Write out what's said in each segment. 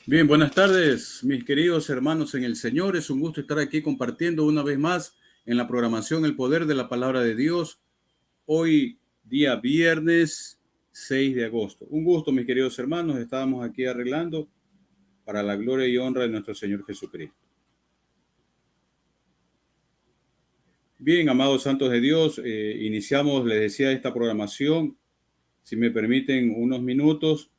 Bien, buenas tardes, mis queridos hermanos en el Señor. Es un gusto estar aquí compartiendo una vez más en la programación El Poder de la Palabra de Dios. Hoy, día viernes 6 de agosto. Un gusto, mis queridos hermanos. Estábamos aquí arreglando para la gloria y honra de nuestro Señor Jesucristo. Bien, amados santos de Dios, iniciamos, les decía, esta programación. Si me permiten unos minutos,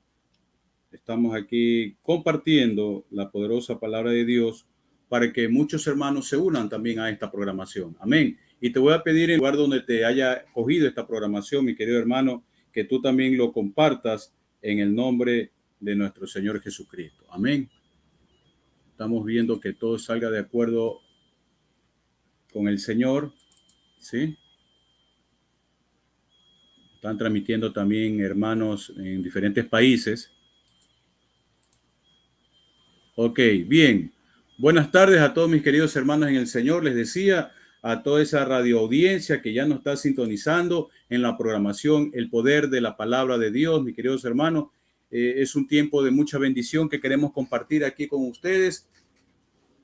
estamos aquí compartiendo la poderosa palabra de Dios para que muchos hermanos se unan también a esta programación. Amén. Y te voy a pedir en el lugar donde te haya cogido esta programación, mi querido hermano, que tú también lo compartas en el nombre de nuestro Señor Jesucristo. Amén. Estamos viendo que todo salga de acuerdo con el Señor, ¿sí? Están transmitiendo también hermanos en diferentes países. Ok, bien. Buenas tardes a todos mis queridos hermanos en el Señor. Les decía a toda esa radio audiencia que ya nos está sintonizando en la programación El Poder de la Palabra de Dios, mis queridos hermanos. Es un tiempo de mucha bendición que queremos compartir aquí con ustedes,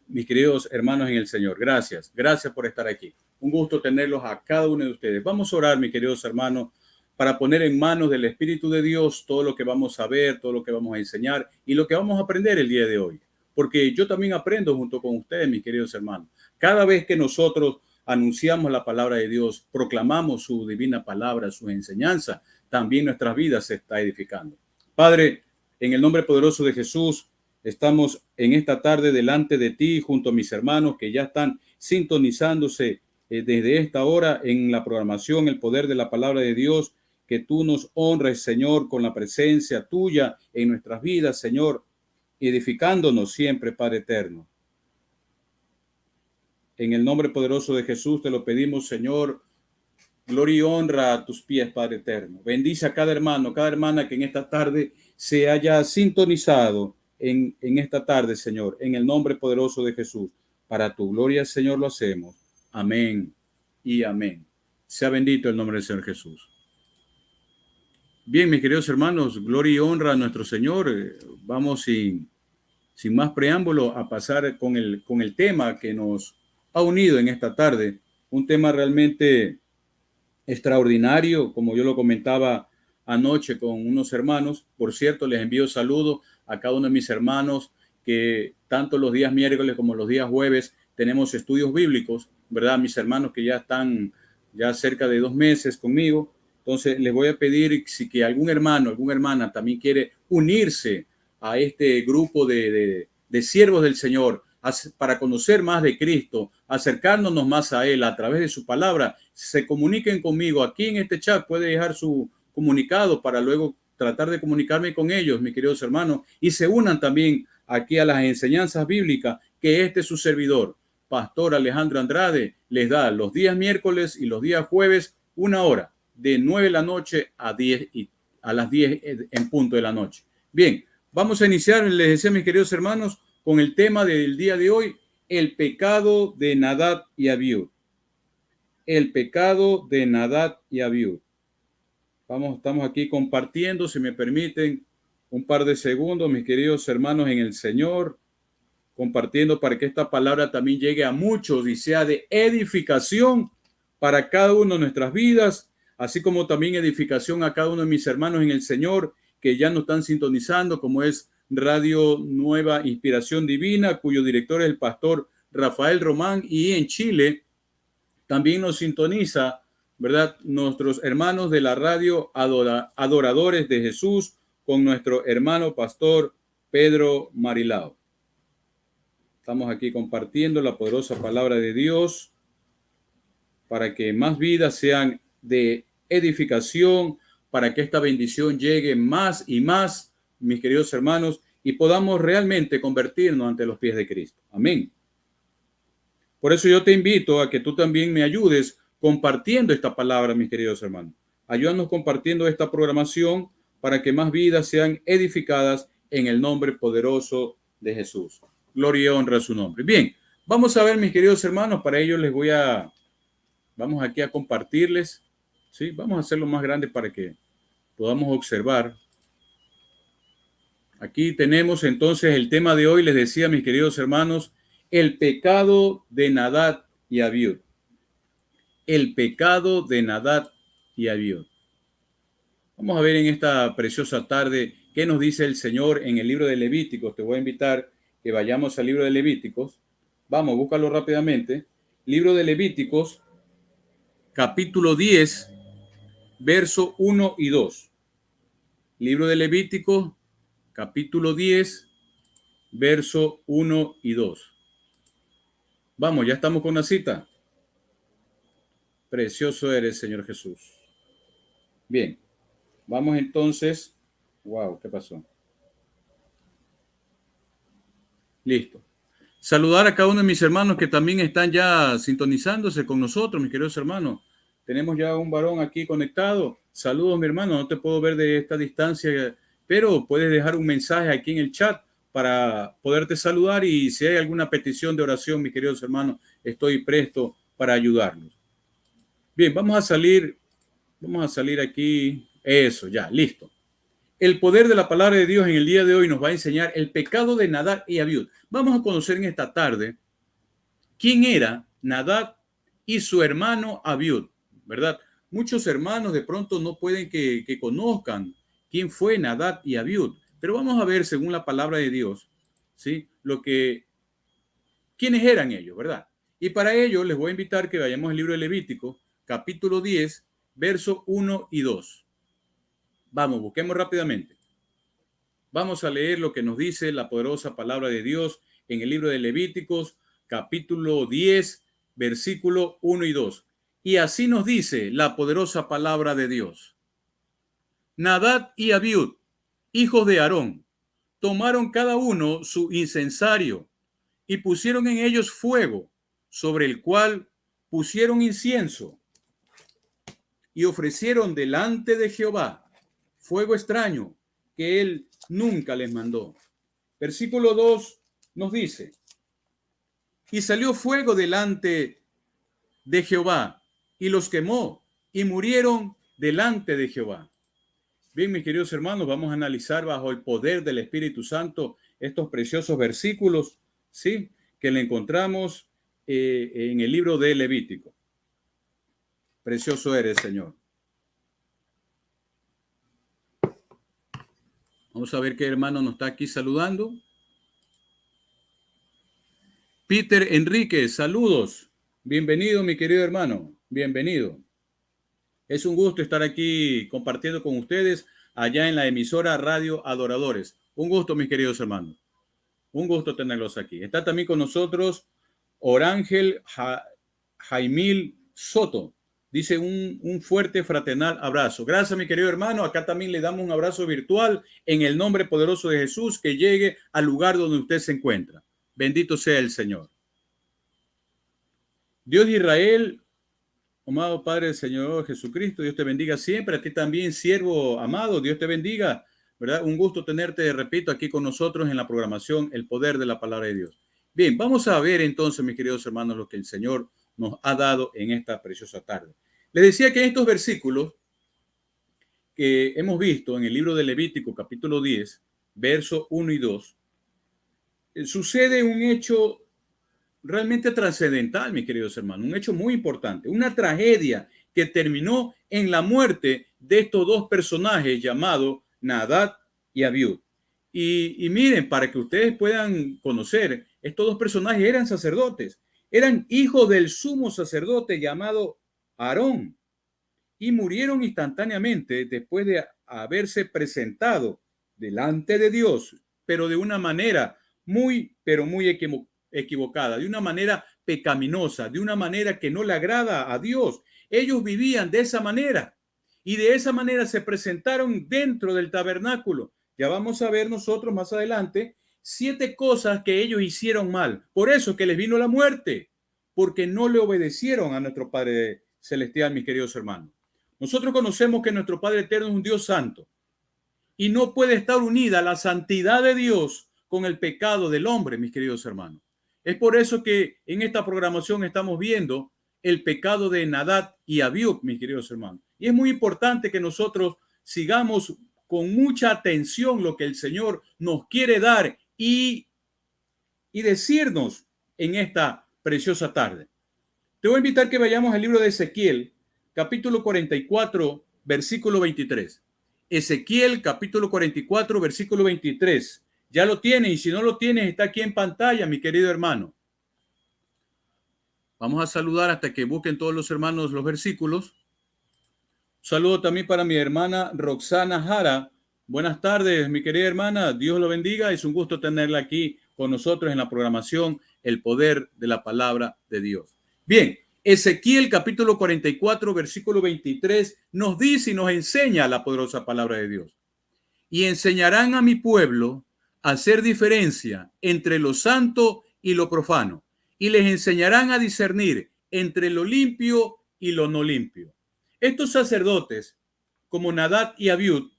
mis queridos hermanos en el Señor. Gracias, gracias por estar aquí. Un gusto tenerlos a cada uno de ustedes. Vamos a orar, mis queridos hermanos, para poner en manos del Espíritu de Dios todo lo que vamos a ver, todo lo que vamos a enseñar y lo que vamos a aprender el día de hoy. Porque yo también aprendo junto con ustedes, mis queridos hermanos. Cada vez que nosotros anunciamos la palabra de Dios, proclamamos su divina palabra, sus enseñanzas, también nuestras vidas se está edificando. Padre, en el nombre poderoso de Jesús, estamos en esta tarde delante de ti junto a mis hermanos que ya están sintonizándose desde esta hora en la programación El Poder de la Palabra de Dios. Que tú nos honres, Señor, con la presencia tuya en nuestras vidas, Señor, edificándonos siempre, Padre eterno. En el nombre poderoso de Jesús te lo pedimos, Señor. Gloria y honra a tus pies, Padre eterno. Bendice a cada hermano, cada hermana que en esta tarde se haya sintonizado en esta tarde, Señor, en el nombre poderoso de Jesús. Para tu gloria, Señor, lo hacemos. Amén y amén. Sea bendito el nombre del Señor Jesús. Bien, mis queridos hermanos, gloria y honra a nuestro Señor. Vamos sin más preámbulo a pasar con el tema que nos ha unido en esta tarde. Un tema realmente extraordinario, como yo lo comentaba anoche con unos hermanos. Por cierto, les envío saludos a cada uno de mis hermanos que tanto los días miércoles como los días jueves tenemos estudios bíblicos, ¿verdad? Mis hermanos que ya están ya cerca de 2 meses conmigo. Entonces, les voy a pedir si que algún hermano, alguna hermana también quiere unirse a este grupo de siervos del Señor para conocer más de Cristo, acercándonos más a Él a través de su palabra, se comuniquen conmigo. Aquí en este chat puede dejar su comunicado para luego tratar de comunicarme con ellos, mis queridos hermanos, y se unan también aquí a las enseñanzas bíblicas que este es su servidor, Pastor Alejandro Andrade, les da los días miércoles y los días jueves 1 hora, de 9 de la noche a 10 y a las 10 en punto de la noche. Bien, vamos a iniciar, les decía mis queridos hermanos, con el tema del día de hoy, el pecado de Nadab y Abiú. El pecado de Nadab y Abiú. Estamos aquí compartiendo, si me permiten, un par de segundos, mis queridos hermanos en el Señor, compartiendo para que esta palabra también llegue a muchos y sea de edificación para cada uno de nuestras vidas, así como también edificación a cada uno de mis hermanos en el Señor que ya nos están sintonizando, como es Radio Nueva Inspiración Divina, cuyo director es el pastor Rafael Román, y en Chile también nos sintoniza, ¿verdad? Nuestros hermanos de la radio Adoradores de Jesús con nuestro hermano pastor Pedro Marilao. Estamos aquí compartiendo la poderosa palabra de Dios para que más vidas sean de edificación, para que esta bendición llegue más y más, mis queridos hermanos, y podamos realmente convertirnos ante los pies de Cristo. Amén. Por eso yo te invito a que tú también me ayudes compartiendo esta palabra, mis queridos hermanos. Ayúdanos compartiendo esta programación para que más vidas sean edificadas en el nombre poderoso de Jesús. Gloria y honra a su nombre. Bien, vamos a ver, mis queridos hermanos, para ello vamos aquí a compartirles, ¿sí? Vamos a hacerlo más grande para que podamos observar. Aquí tenemos entonces el tema de hoy, les decía, mis queridos hermanos, el pecado de Nadab y Abiud. El pecado de Nadab y Abiud. Vamos a ver en esta preciosa tarde qué nos dice el Señor en el libro de Levíticos. Te voy a invitar que vayamos al libro de Levíticos. Vamos, búscalo rápidamente. Libro de Levíticos, capítulo 10, verso 1 y 2. Libro de Levíticos, capítulo 10, verso 1 y 2. Vamos, ya estamos con una cita. Precioso eres, Señor Jesús. Bien, vamos entonces. Wow, ¿qué pasó? Listo. Saludar a cada uno de mis hermanos que también están ya sintonizándose con nosotros, mis queridos hermanos. Tenemos ya un varón aquí conectado. Saludos, mi hermano. No te puedo ver de esta distancia, pero puedes dejar un mensaje aquí en el chat para poderte saludar, y si hay alguna petición de oración, mis queridos hermanos, estoy presto para ayudarlos. Bien, vamos a salir aquí. Eso, ya, listo. El poder de la palabra de Dios en el día de hoy nos va a enseñar el pecado de Nadab y Abiud. Vamos a conocer en esta tarde quién era Nadab y su hermano Abiud, ¿verdad? Muchos hermanos de pronto no pueden que conozcan quién fue Nadab y Abiud, pero vamos a ver según la palabra de Dios, ¿sí? Quiénes eran ellos, ¿verdad? Y para ello les voy a invitar que vayamos al libro de Levítico, capítulo 10, verso 1 y 2. Vamos, busquemos rápidamente. Vamos a leer lo que nos dice la poderosa palabra de Dios en el libro de Levíticos, capítulo 10, versículo 1 y 2. Y así nos dice la poderosa palabra de Dios. Nadab y Abiud, hijos de Aarón, tomaron cada uno su incensario y pusieron en ellos fuego, sobre el cual pusieron incienso, y ofrecieron delante de Jehová fuego extraño que él nunca les mandó. Versículo 2 nos dice: y salió fuego delante de Jehová y los quemó, y murieron delante de Jehová. Bien, mis queridos hermanos, vamos a analizar bajo el poder del Espíritu Santo estos preciosos versículos, ¿sí?, que le encontramos en el libro de Levítico. Precioso eres, Señor. Vamos a ver qué hermano nos está aquí saludando. Peter Enrique, saludos. Bienvenido, mi querido hermano. Bienvenido. Es un gusto estar aquí compartiendo con ustedes allá en la emisora Radio Adoradores. Un gusto, mis queridos hermanos. Un gusto tenerlos aquí. Está también con nosotros Orángel Jaimil Soto. Dice un fuerte fraternal abrazo. Gracias, mi querido hermano. Acá también le damos un abrazo virtual en el nombre poderoso de Jesús, que llegue al lugar donde usted se encuentra. Bendito sea el Señor. Dios de Israel, amado Padre del Señor Jesucristo, Dios te bendiga siempre. A ti también, siervo amado, Dios te bendiga, ¿verdad? Un gusto tenerte, repito, aquí con nosotros en la programación El Poder de la Palabra de Dios. Bien, vamos a ver entonces, mis queridos hermanos, lo que el Señor nos ha dado en esta preciosa tarde. Les decía que en estos versículos que hemos visto en el libro de Levítico, capítulo 10, versos 1 y 2, sucede un hecho realmente trascendental, mis queridos hermanos, un hecho muy importante, una tragedia que terminó en la muerte de estos dos personajes llamados Nadab y Abiud. Y miren, para que ustedes puedan conocer, estos dos personajes eran sacerdotes, eran hijos del sumo sacerdote llamado Aarón, y murieron instantáneamente después de haberse presentado delante de Dios, pero de una manera pero muy equivocada, de una manera pecaminosa, de una manera que no le agrada a Dios. Ellos vivían de esa manera y de esa manera se presentaron dentro del tabernáculo. Ya vamos a ver nosotros más adelante 7 cosas que ellos hicieron mal. Por eso que les vino la muerte, porque no le obedecieron a nuestro Padre Celestial, mis queridos hermanos. Nosotros conocemos que nuestro Padre Eterno es un Dios santo y no puede estar unida la santidad de Dios con el pecado del hombre, mis queridos hermanos. Es por eso que en esta programación estamos viendo el pecado de Nadab y Abiud, mis queridos hermanos. Y es muy importante que nosotros sigamos con mucha atención lo que el Señor nos quiere dar y decirnos en esta preciosa tarde. Te voy a invitar que vayamos al libro de Ezequiel, capítulo 44, versículo 23. Ezequiel, capítulo 44, versículo 23. Ya lo tienes, y si no lo tienes, está aquí en pantalla, mi querido hermano. Vamos a saludar hasta que busquen todos los hermanos los versículos. Un saludo también para mi hermana Roxana Jara. Buenas tardes, mi querida hermana. Dios lo bendiga. Es un gusto tenerla aquí con nosotros en la programación El Poder de la Palabra de Dios. Bien, Ezequiel capítulo 44, versículo 23 nos dice y nos enseña la poderosa palabra de Dios. Y enseñarán a mi pueblo a hacer diferencia entre lo santo y lo profano, y les enseñarán a discernir entre lo limpio y lo no limpio. Estos sacerdotes, como Nadab y Abiud,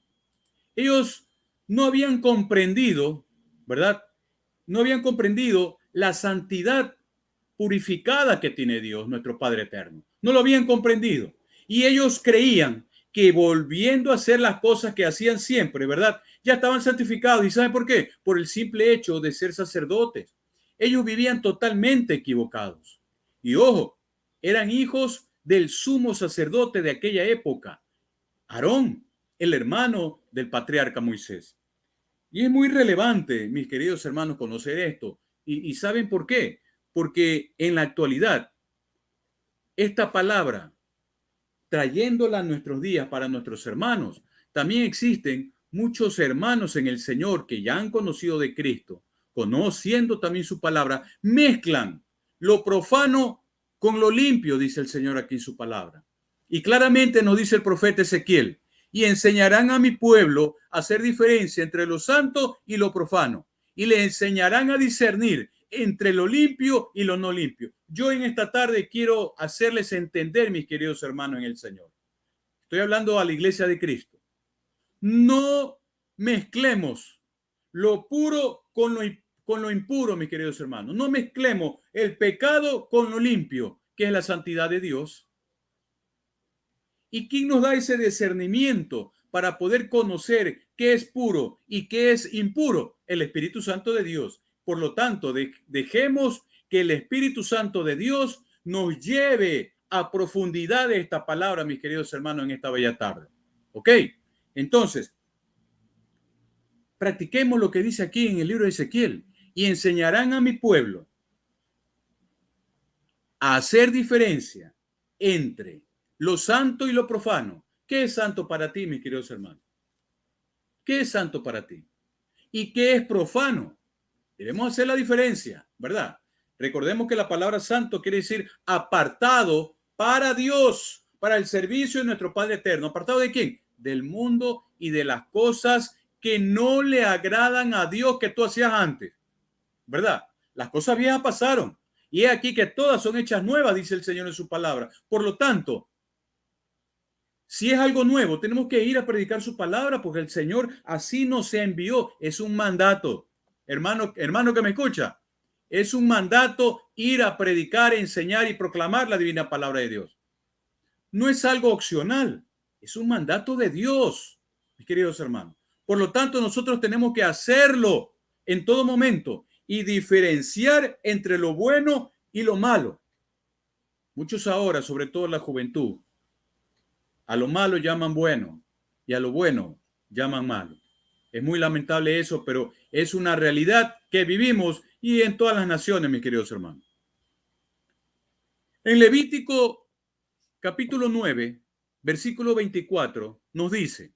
ellos no habían comprendido, ¿verdad? No habían comprendido la santidad purificada que tiene Dios, nuestro Padre eterno. No lo habían comprendido. Y ellos creían que volviendo a hacer las cosas que hacían siempre, ¿verdad? Ya estaban santificados. ¿Y saben por qué? Por el simple hecho de ser sacerdotes. Ellos vivían totalmente equivocados. Y ojo, eran hijos del sumo sacerdote de aquella época, Aarón, el hermano del patriarca Moisés. Y es muy relevante, mis queridos hermanos, conocer esto. ¿Y saben por qué? Porque en la actualidad, esta palabra, trayéndola a nuestros días para nuestros hermanos, también existen muchos hermanos en el Señor que ya han conocido de Cristo, conociendo también su palabra, mezclan lo profano con lo limpio, dice el Señor aquí en su palabra. Y claramente nos dice el profeta Ezequiel, y enseñarán a mi pueblo a hacer diferencia entre lo santo y lo profano, y le enseñarán a discernir entre lo limpio y lo no limpio. Yo en esta tarde quiero hacerles entender, mis queridos hermanos en el Señor. Estoy hablando a la iglesia de Cristo. No mezclemos lo puro con lo impuro, mis queridos hermanos. No mezclemos el pecado con lo limpio, que es la santidad de Dios. ¿Y quién nos da ese discernimiento para poder conocer qué es puro y qué es impuro? El Espíritu Santo de Dios. Por lo tanto, dejemos que el Espíritu Santo de Dios nos lleve a profundidad de esta palabra, mis queridos hermanos, en esta bella tarde. ¿Ok? Entonces, practiquemos lo que dice aquí en el libro de Ezequiel. Y enseñarán a mi pueblo a hacer diferencia entre lo santo y lo profano. ¿Qué es santo para ti, mis queridos hermanos? ¿Qué es santo para ti? ¿Y qué es profano? Debemos hacer la diferencia, ¿verdad? Recordemos que la palabra santo quiere decir apartado para Dios, para el servicio de nuestro Padre eterno. ¿Apartado de quién? Del mundo y de las cosas que no le agradan a Dios que tú hacías antes, ¿verdad? Las cosas viejas pasaron. Y es aquí que todas son hechas nuevas, dice el Señor en su palabra. Por lo tanto, si es algo nuevo, tenemos que ir a predicar su palabra porque el Señor así nos envió. Es un mandato. Hermano que me escucha, es un mandato ir a predicar, enseñar y proclamar la divina palabra de Dios. No es algo opcional, es un mandato de Dios, mis queridos hermanos. Por lo tanto, nosotros tenemos que hacerlo en todo momento y diferenciar entre lo bueno y lo malo. Muchos ahora, sobre todo la juventud, a lo malo llaman bueno y a lo bueno llaman malo. Es muy lamentable eso, pero es una realidad que vivimos y en todas las naciones, mis queridos hermanos. En Levítico capítulo 9, versículo 24, nos dice,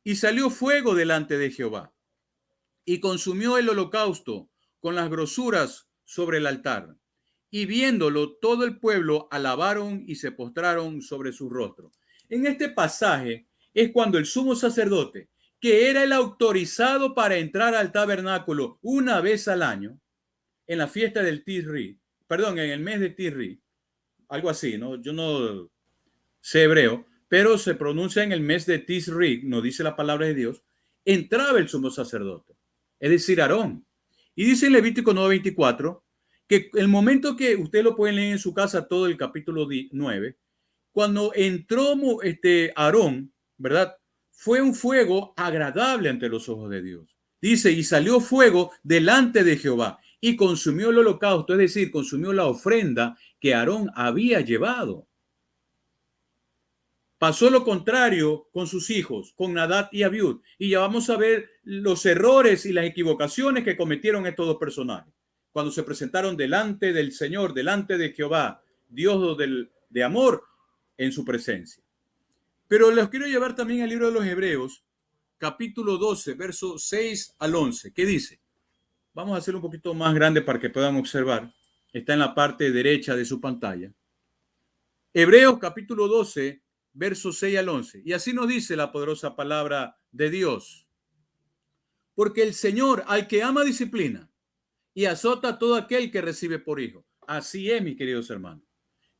y salió fuego delante de Jehová y consumió el holocausto con las grosuras sobre el altar. Y viéndolo, todo el pueblo alabaron y se postraron sobre su rostro. En este pasaje es cuando el sumo sacerdote, que era el autorizado para entrar al tabernáculo una vez al año, en la fiesta del Tisri, perdón, en el mes de Tisri, algo así, ¿no? Yo no sé hebreo, pero se pronuncia en el mes de Tisri, nos dice la palabra de Dios, entraba el sumo sacerdote, es decir, Aarón. Y dice en Levítico 9:24, que el momento que usted lo puede leer en su casa, todo el capítulo 9, cuando entró Aarón, ¿verdad? fue un fuego agradable ante los ojos de Dios. Dice, y salió fuego delante de Jehová y consumió el holocausto, es decir, consumió la ofrenda que Aarón había llevado. Pasó lo contrario con sus hijos, con Nadab y Abiud. Y ya vamos a ver los errores y las equivocaciones que cometieron estos dos personajes. Cuando se presentaron delante del Señor, delante de Jehová, Dios de amor, en su presencia. Pero les quiero llevar también al libro de los Hebreos, capítulo 12, versos 6 al 11. ¿Qué dice? Vamos a hacerlo un poquito más grande para que puedan observar. Está en la parte derecha de su pantalla. Hebreos capítulo 12, versos 6 al 11. Y así nos dice la poderosa palabra de Dios. Porque el Señor al que ama disciplina y azota a todo aquel que recibe por hijo. Así es, mis queridos hermanos.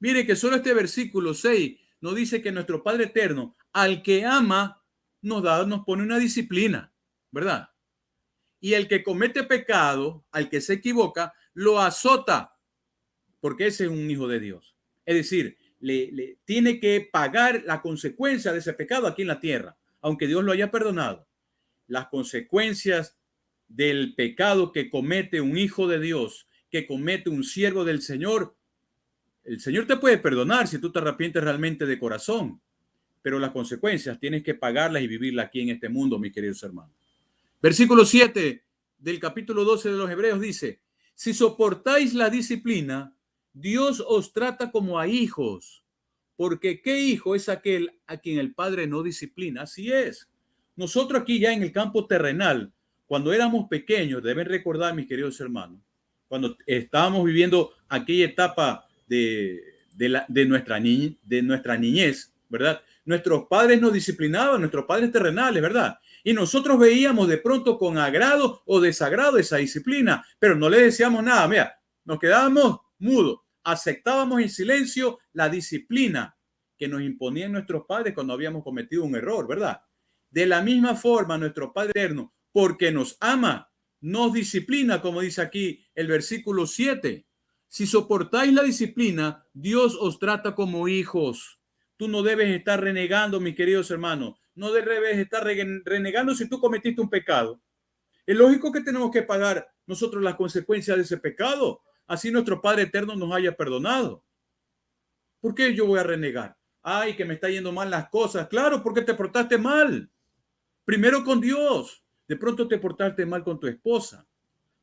Mire que solo este versículo 6 nos dice que nuestro Padre Eterno, al que ama, nos pone una disciplina, ¿verdad? Y el que comete pecado, al que se equivoca, lo azota, porque ese es un hijo de Dios. Es decir, le tiene que pagar la consecuencia de ese pecado aquí en la tierra, aunque Dios lo haya perdonado. Las consecuencias del pecado que comete un hijo de Dios, que comete un siervo del Señor, el Señor te puede perdonar si tú te arrepientes realmente de corazón, pero las consecuencias tienes que pagarlas y vivirlas aquí en este mundo, mis queridos hermanos. Versículo 7 del capítulo 12 de los Hebreos dice, si soportáis la disciplina, Dios os trata como a hijos, porque ¿qué hijo es aquel a quien el Padre no disciplina? Así es. Nosotros aquí ya en el campo terrenal, cuando éramos pequeños, deben recordar, mis queridos hermanos, cuando estábamos viviendo aquella etapa de nuestra niñez, ¿verdad? Nuestros padres nos disciplinaban, nuestros padres terrenales, ¿verdad? Y nosotros veíamos de pronto con agrado o desagrado esa disciplina, pero no le decíamos nada. Mira, nos quedábamos mudos, aceptábamos en silencio la disciplina que nos imponían nuestros padres cuando habíamos cometido un error, ¿verdad? De la misma forma, nuestro Padre Eterno, porque nos ama, nos disciplina, como dice aquí el versículo 7. Si soportáis la disciplina, Dios os trata como hijos. Tú no debes estar renegando, mis queridos hermanos. No debes estar renegando si tú cometiste un pecado. Es lógico que tenemos que pagar nosotros las consecuencias de ese pecado. Así nuestro Padre Eterno nos haya perdonado. ¿Por qué yo voy a renegar? Ay, que me está yendo mal las cosas. Claro, porque te portaste mal. Primero con Dios. De pronto te portaste mal con tu esposa.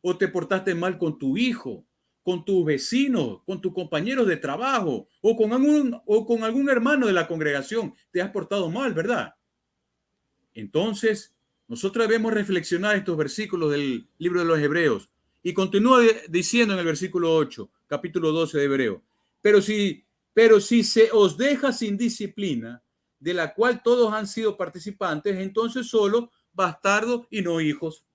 O te portaste mal con tu hijo, con tus vecinos, con tus compañeros de trabajo, o con algún hermano de la congregación. Te has portado mal, ¿verdad? Entonces, nosotros debemos reflexionar estos versículos del libro de los Hebreos. Y continúa diciendo en el versículo 8, capítulo 12 de Hebreo. Pero si se os deja sin disciplina, de la cual todos han sido participantes, entonces solo bastardos y no hijos.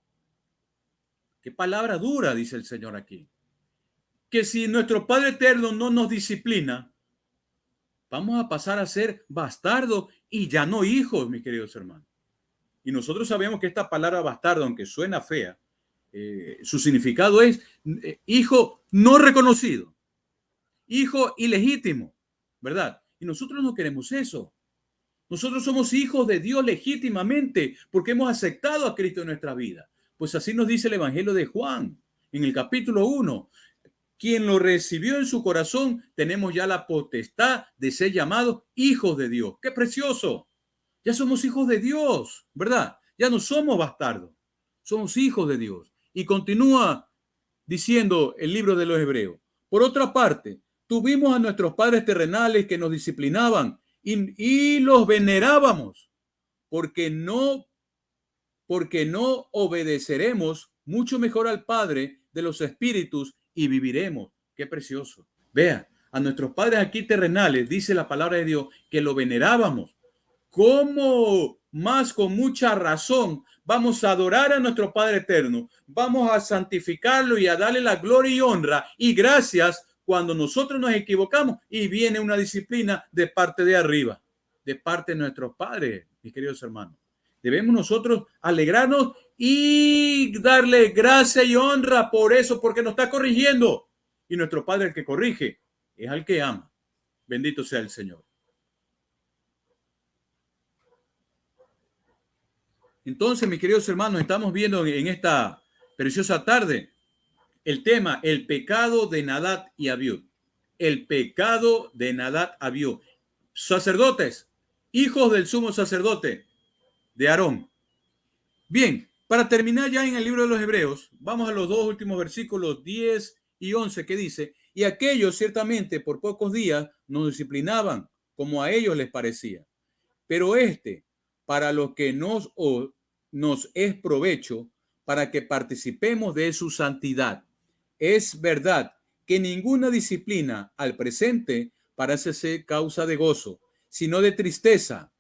Qué palabra dura, dice el Señor aquí. Que si nuestro Padre Eterno no nos disciplina, vamos a pasar a ser bastardos y ya no hijos, mis queridos hermanos. Y nosotros sabemos que esta palabra bastardo, aunque suena fea, su significado es hijo no reconocido, hijo ilegítimo, ¿verdad? Y nosotros no queremos eso. Nosotros somos hijos de Dios legítimamente porque hemos aceptado a Cristo en nuestra vida. Pues así nos dice el Evangelio de Juan en el capítulo 1. Quien lo recibió en su corazón, tenemos ya la potestad de ser llamados hijos de Dios. ¡Qué precioso! Ya somos hijos de Dios, ¿verdad? Ya no somos bastardos, somos hijos de Dios. Y continúa diciendo el libro de los Hebreos. Por otra parte, tuvimos a nuestros padres terrenales que nos disciplinaban y los venerábamos, porque no obedeceremos mucho mejor al Padre de los espíritus y viviremos. Qué precioso. Vea, a nuestros padres aquí terrenales, dice la palabra de Dios, que lo venerábamos. ¿Cómo más con mucha razón vamos a adorar a nuestro Padre Eterno? Vamos a santificarlo y a darle la gloria y honra y gracias cuando nosotros nos equivocamos y viene una disciplina de parte de arriba, de parte de nuestros padres, mis queridos hermanos. Debemos nosotros alegrarnos y darle gracia y honra por eso, porque nos está corrigiendo. Y nuestro Padre, el que corrige, es al que ama. Bendito sea el Señor. Entonces, mis queridos hermanos, estamos viendo en esta preciosa tarde el tema, el pecado de Nadab y Abiú. El pecado de Nadab y Abiú. Sacerdotes, hijos del sumo sacerdote de Aarón. Bien, para terminar ya en el libro de los Hebreos, vamos a los dos últimos versículos 10 y 11 que dice, y aquellos ciertamente por pocos días nos disciplinaban como a ellos les parecía, pero para lo que nos es provecho, para que participemos de su santidad. Es verdad que ninguna disciplina al presente parece ser causa de gozo, sino de tristeza,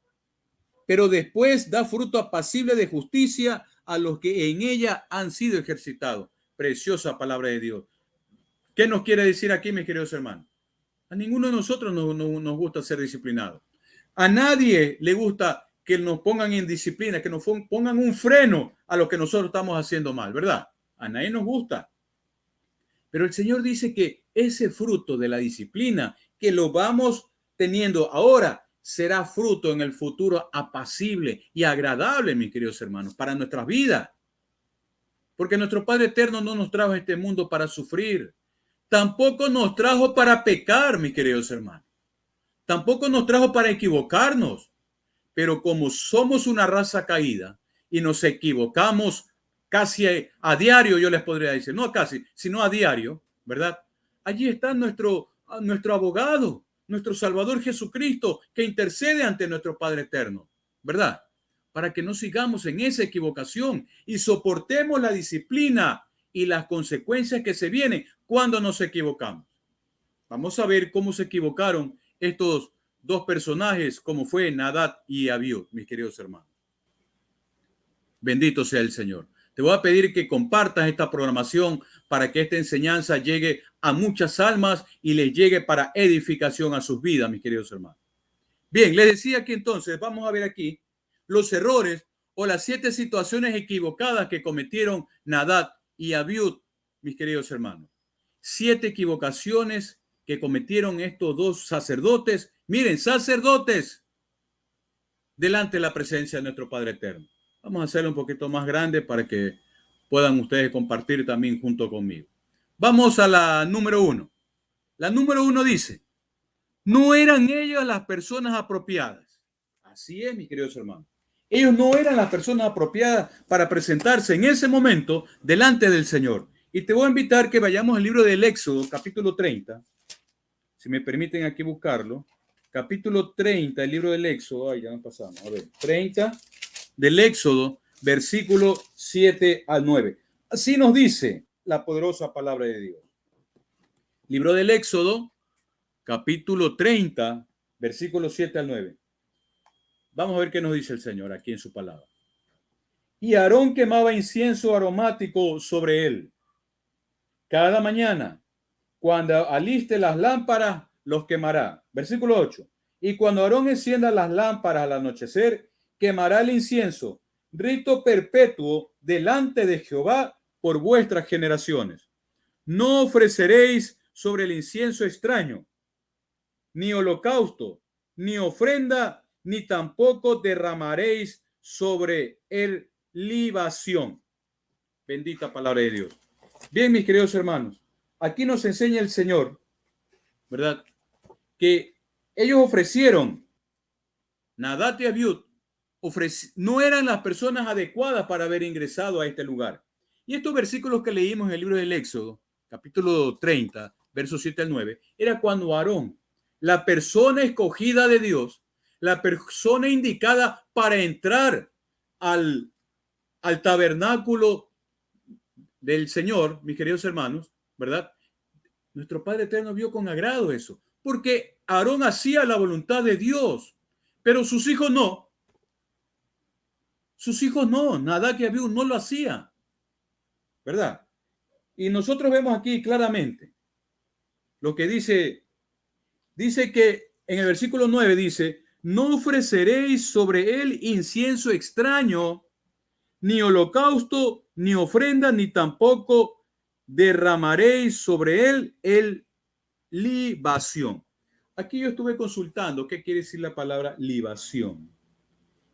pero después da fruto apacible de justicia a los que en ella han sido ejercitados. Preciosa palabra de Dios. ¿Qué nos quiere decir aquí, mis queridos hermanos? A ninguno de nosotros nos gusta ser disciplinados. A nadie le gusta que nos pongan en disciplina, que nos pongan un freno a lo que nosotros estamos haciendo mal, ¿verdad? A nadie nos gusta. Pero el Señor dice que ese fruto de la disciplina que lo vamos teniendo ahora será fruto en el futuro apacible y agradable, mis queridos hermanos, para nuestras vidas. Porque nuestro Padre Eterno no nos trajo a este mundo para sufrir. Tampoco nos trajo para pecar, mis queridos hermanos. Tampoco nos trajo para equivocarnos. Pero como somos una raza caída y nos equivocamos casi a diario, yo les podría decir, no casi, sino a diario, ¿verdad? Allí está nuestro abogado, nuestro Salvador Jesucristo, que intercede ante nuestro Padre Eterno, ¿verdad? Para que no sigamos en esa equivocación y soportemos la disciplina y las consecuencias que se vienen cuando nos equivocamos. Vamos a ver cómo se equivocaron estos dos personajes, como fue Nadab y Abiú, mis queridos hermanos. Bendito sea el Señor. Te voy a pedir que compartas esta programación para que esta enseñanza llegue a muchas almas y les llegue para edificación a sus vidas, mis queridos hermanos. Bien, les decía que entonces vamos a ver aquí los errores o las 7 situaciones equivocadas que cometieron Nadab y Abiú, mis queridos hermanos. 7 equivocaciones que cometieron estos dos sacerdotes. Miren, sacerdotes delante de la presencia de nuestro Padre Eterno. Vamos a hacerlo un poquito más grande para que puedan ustedes compartir también junto conmigo. Vamos a la número 1. La número 1 dice, no eran ellas las personas apropiadas. Así es, mis queridos hermanos. Ellos no eran las personas apropiadas para presentarse en ese momento delante del Señor. Y te voy a invitar que vayamos al libro del Éxodo, capítulo 30. Si me permiten aquí buscarlo. Capítulo 30, el libro del Éxodo. Ay, ya nos pasamos. A ver, 30 del Éxodo, versículo 7 al 9. Así nos dice la poderosa palabra de Dios. Libro del Éxodo, capítulo 30, versículo 7 al 9. Vamos a ver qué nos dice el Señor aquí en su palabra. Y Aarón quemaba incienso aromático sobre él. Cada mañana, cuando aliste las lámparas, los quemará. Versículo 8. Y cuando Aarón encienda las lámparas al anochecer, quemará el incienso, rito perpetuo delante de Jehová por vuestras generaciones. No ofreceréis sobre el incienso extraño, ni holocausto, ni ofrenda, ni tampoco derramaréis sobre él libación. Bendita palabra de Dios. Bien, mis queridos hermanos, aquí nos enseña el Señor, ¿verdad? Que ellos ofrecieron, Nadab y Abiú, no eran las personas adecuadas para haber ingresado a este lugar. Y estos versículos que leímos en el libro del Éxodo, capítulo 30, versos 7 al 9, era cuando Aarón, la persona escogida de Dios, la persona indicada para entrar al tabernáculo del Señor, mis queridos hermanos, ¿verdad? Nuestro Padre Eterno vio con agrado eso, porque Aarón hacía la voluntad de Dios, pero sus hijos no. Sus hijos no, Nadab y Abiú no lo hacía, ¿verdad? Y nosotros vemos aquí claramente lo que dice que en el versículo 9 dice, no ofreceréis sobre él incienso extraño, ni holocausto, ni ofrenda, ni tampoco derramaréis sobre él el libación. Aquí yo estuve consultando qué quiere decir la palabra libación.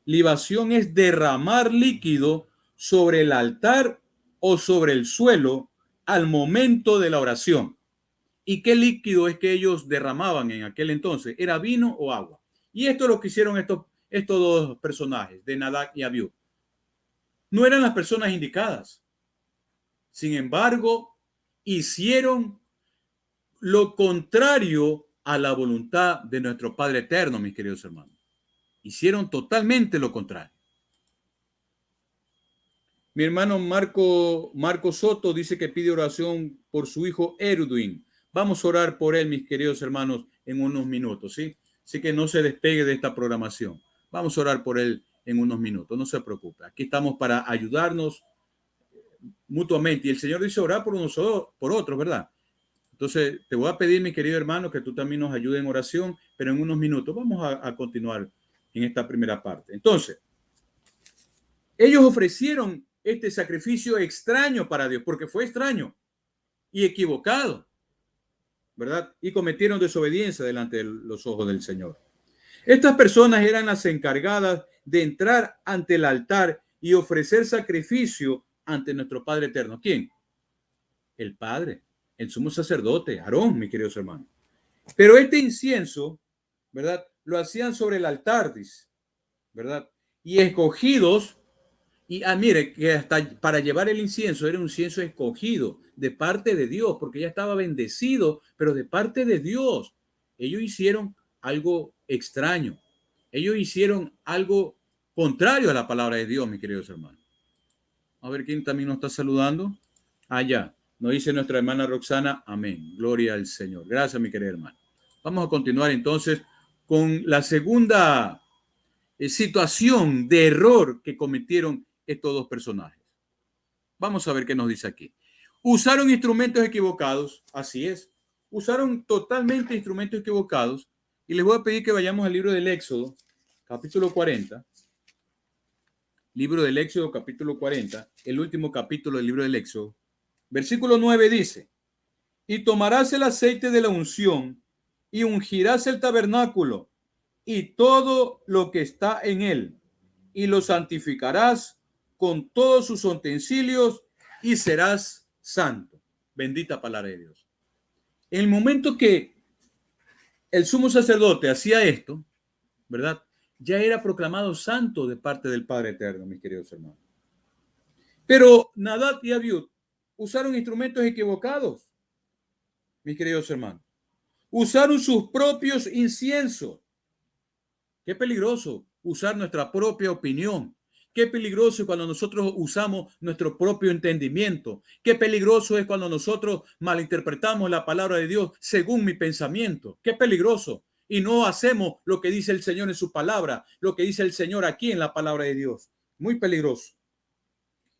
Libación es derramar líquido sobre el altar o sobre el suelo al momento de la oración. ¿Y qué líquido es que ellos derramaban en aquel entonces? ¿Era vino o agua? Y esto es lo que hicieron estos dos personajes, de Nadab y Abiú. No eran las personas indicadas. Sin embargo, hicieron lo contrario a la voluntad de nuestro Padre Eterno, mis queridos hermanos. Hicieron totalmente lo contrario. Mi hermano Marco Soto dice que pide oración por su hijo Erwin. Vamos a orar por él, mis queridos hermanos, en unos minutos, ¿sí? Así que no se despegue de esta programación. Vamos a orar por él en unos minutos, no se preocupe. Aquí estamos para ayudarnos mutuamente. Y el Señor dice orar por unos por otros, ¿verdad? Entonces, te voy a pedir, mi querido hermano, que tú también nos ayudes en oración, pero en unos minutos vamos a continuar en esta primera parte. Entonces, ellos ofrecieron este sacrificio extraño para Dios, porque fue extraño y equivocado, ¿verdad? Y cometieron desobediencia delante de los ojos del Señor. Estas personas eran las encargadas de entrar ante el altar y ofrecer sacrificio ante nuestro Padre Eterno. ¿Quién? El Padre, el sumo sacerdote, Aarón, mis queridos hermanos. Pero este incienso, ¿verdad? Lo hacían sobre el altar, dice, ¿verdad? Y escogidos. Y mire, que hasta para llevar el incienso era un incienso escogido de parte de Dios, porque ya estaba bendecido, pero de parte de Dios. Ellos hicieron algo extraño. Ellos hicieron algo contrario a la palabra de Dios, mis queridos hermanos. A ver quién también nos está saludando. Allá, nos dice nuestra hermana Roxana, amén. Gloria al Señor. Gracias, mi querida hermana. Vamos a continuar entonces con la segunda situación de error que cometieron estos dos personajes. Vamos a ver qué nos dice aquí. Usaron instrumentos equivocados, así es. Usaron totalmente instrumentos equivocados. Y les voy a pedir que vayamos al libro del Éxodo, capítulo 40. Libro del Éxodo, capítulo 40, el último capítulo del libro del Éxodo. Versículo 9 dice, y tomarás el aceite de la unción y ungirás el tabernáculo y todo lo que está en él, y lo santificarás con todos sus utensilios y serás santo. Bendita palabra de Dios. En el momento que el sumo sacerdote hacía esto, ¿verdad? Ya era proclamado santo de parte del Padre Eterno, mis queridos hermanos. Pero Nadab y Abiú usaron instrumentos equivocados, mis queridos hermanos. Usaron sus propios inciensos. Qué peligroso usar nuestra propia opinión. Qué peligroso es cuando nosotros usamos nuestro propio entendimiento. Qué peligroso es cuando nosotros malinterpretamos la palabra de Dios según mi pensamiento. Qué peligroso. Y no hacemos lo que dice el Señor en su palabra, lo que dice el Señor aquí en la palabra de Dios. Muy peligroso.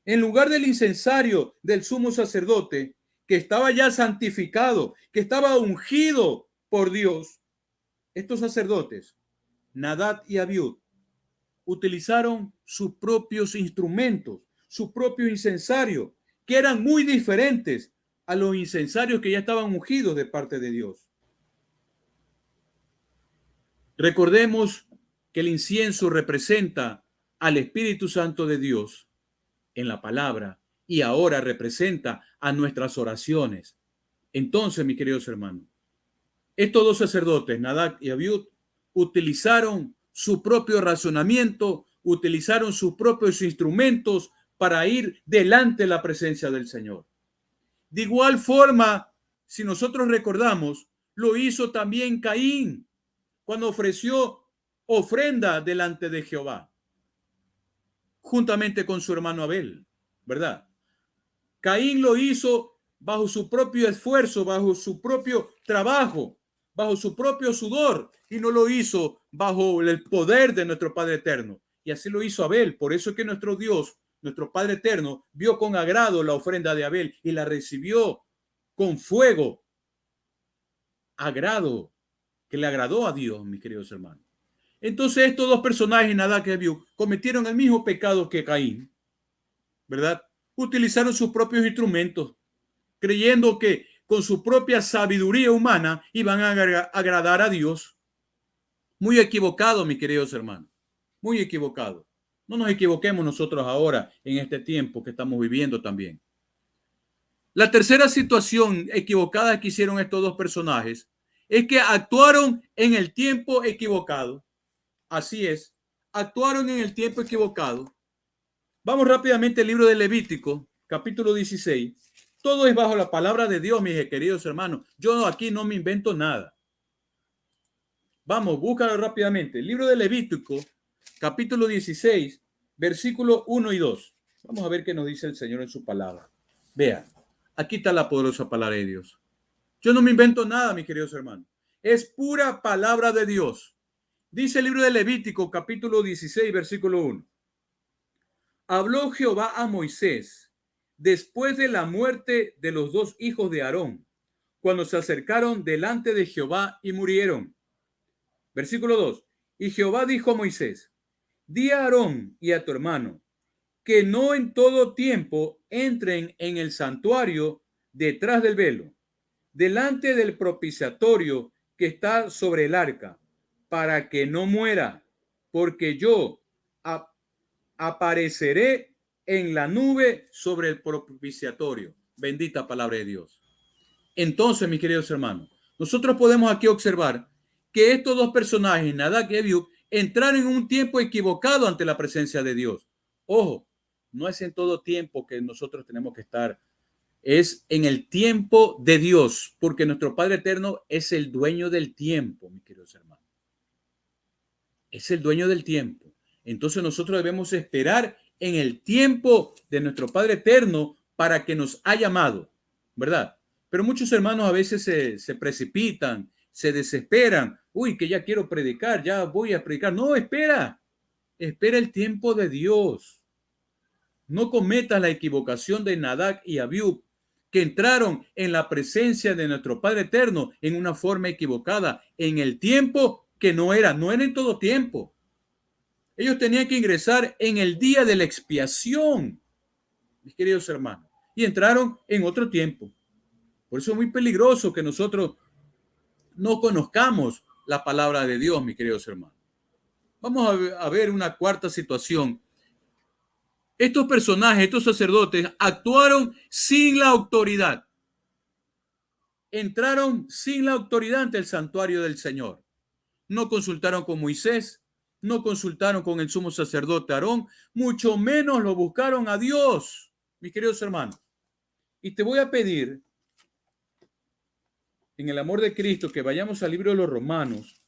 En lugar del incensario del sumo sacerdote, que estaba ya santificado, que estaba ungido por Dios, estos sacerdotes, Nadab y Abiú, utilizaron sus propios instrumentos, su propio incensario, que eran muy diferentes a los incensarios que ya estaban ungidos de parte de Dios. Recordemos que el incienso representa al Espíritu Santo de Dios en la palabra y ahora representa a nuestras oraciones. Entonces, mis queridos hermanos, estos dos sacerdotes, Nadab y Abiú, utilizaron su propio razonamiento, utilizaron sus propios instrumentos para ir delante de la presencia del Señor. De igual forma, si nosotros recordamos, lo hizo también Caín cuando ofreció ofrenda delante de Jehová, juntamente con su hermano Abel, ¿verdad? Caín lo hizo bajo su propio esfuerzo, bajo su propio trabajo, bajo su propio sudor, y no lo hizo bajo el poder de nuestro Padre Eterno. Y así lo hizo Abel. Por eso es que nuestro Dios, nuestro Padre Eterno, vio con agrado la ofrenda de Abel y la recibió con fuego, agrado, que le agradó a Dios, mis queridos hermanos. Entonces estos dos personajes, Nadab y Abiú, cometieron el mismo pecado que Caín, ¿verdad? Utilizaron sus propios instrumentos, creyendo que con su propia sabiduría humana iban a agradar a Dios. Muy equivocado, mis queridos hermanos. muy equivocado. No nos equivoquemos nosotros ahora en este tiempo que estamos viviendo también. La tercera situación equivocada que hicieron estos dos personajes es que actuaron en el tiempo equivocado. Así es, actuaron en el tiempo equivocado. Vamos rápidamente al libro de Levítico, capítulo 16. Todo es bajo la palabra de Dios, mis queridos hermanos. Yo aquí no me invento nada. Vamos, búscalo rápidamente. El libro de Levítico, capítulo 16, versículos 1 y 2. Vamos a ver qué nos dice el Señor en su palabra. Vean, aquí está la poderosa palabra de Dios. Yo no me invento nada, mis queridos hermanos. Es pura palabra de Dios. Dice el libro de Levítico, capítulo 16, versículo 1. Habló Jehová a Moisés después de la muerte de los dos hijos de Aarón, cuando se acercaron delante de Jehová y murieron. Versículo 2. Y Jehová dijo a Moisés, di a Aarón y a tu hermano, que no en todo tiempo entren en el santuario detrás del velo, delante del propiciatorio que está sobre el arca, para que no muera, porque yo apareceré en la nube sobre el propiciatorio. Bendita palabra de Dios. Entonces, mis queridos hermanos, nosotros podemos aquí observar que estos dos personajes, Nadab y Abiú, entraron en un tiempo equivocado ante la presencia de Dios. Ojo, no es en todo tiempo que nosotros tenemos que estar, es en el tiempo de Dios, porque nuestro Padre Eterno es el dueño del tiempo, mis queridos hermanos. Es el dueño del tiempo. Entonces nosotros debemos esperar en el tiempo de nuestro Padre Eterno para que nos haya llamado, ¿verdad? Pero muchos hermanos a veces se precipitan, se desesperan. Uy, que ya quiero predicar, ya voy a predicar. No, espera el tiempo de Dios. No cometas la equivocación de Nadab y Abiú, que entraron en la presencia de nuestro Padre Eterno en una forma equivocada, en el tiempo que no era en todo tiempo. Ellos tenían que ingresar en el día de la expiación, mis queridos hermanos, y entraron en otro tiempo. Por eso es muy peligroso que nosotros no conozcamos la palabra de Dios, mis queridos hermanos. Vamos a ver una cuarta situación. Estos personajes, estos sacerdotes, actuaron sin la autoridad. Entraron sin la autoridad ante el santuario del Señor. No consultaron con Moisés, no consultaron con el sumo sacerdote Aarón, mucho menos lo buscaron a Dios, mis queridos hermanos. Y te voy a pedir, en el amor de Cristo, que vayamos al libro de los Romanos,